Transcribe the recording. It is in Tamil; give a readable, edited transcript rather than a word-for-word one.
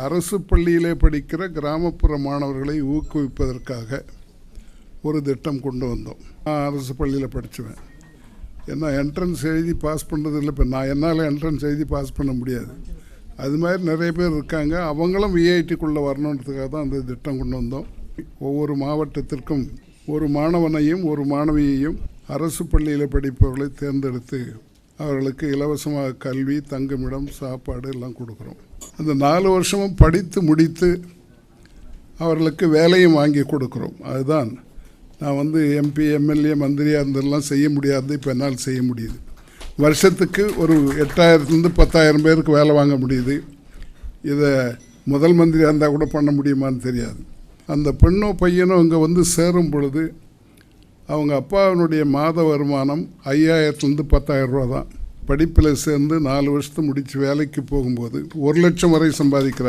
அரசு பள்ளியிலே படிக்கிற கிராமப்புற மாணவர்களை ஊக்குவிப்பதற்காக ஒரு திட்டம் கொண்டு வந்தோம். நான் அரசு பள்ளியில் படிச்சுவேன். ஏன்னா என்ட்ரன்ஸ் எழுதி பாஸ் பண்ணுறது இல்லை. இப்போ என்னால் என்ட்ரன்ஸ் எழுதி பாஸ் பண்ண முடியாது. அது மாதிரி நிறைய பேர் இருக்காங்க. அவங்களும் விஐடிக்குள்ளே வரணுன்றதுக்காக தான் அந்த திட்டம் கொண்டு வந்தோம். ஒவ்வொரு மாவட்டத்திற்கும் ஒரு மாணவனையும் ஒரு மாணவியையும் அரசு பள்ளியில் படிப்பவர்களை தேர்ந்தெடுத்து அவர்களுக்கு இலவசமாக கல்வி, தங்குமிடம், சாப்பாடு எல்லாம் கொடுக்குறோம். அந்த 4 வருஷமும் படித்து முடித்து அவர்களுக்கு வேலையும் வாங்கி கொடுக்குறோம். அதுதான் நான் எம்பி, எம்எல்ஏ, மந்திரியாக இருந்தெல்லாம் செய்ய முடியாது. இப்போ என்னால் செய்ய முடியுது. வருஷத்துக்கு ஒரு 8000 to 10,000 பேருக்கு வேலை வாங்க முடியுது. இதை முதல் மந்திரியாக இருந்தால் கூட பண்ண முடியுமான்னு தெரியாது. அந்த பெண்ணோ பையனோ இங்கே சேரும் பொழுது அவங்க அப்பாவினுடைய மாத வருமானம் 5,000 to 10,000 ரூபா தான். படிப்பில் சேர்ந்து 4 வருஷத்தை முடித்து வேலைக்கு போகும்போது 1 லட்சம் வரை சம்பாதிக்கிறார்.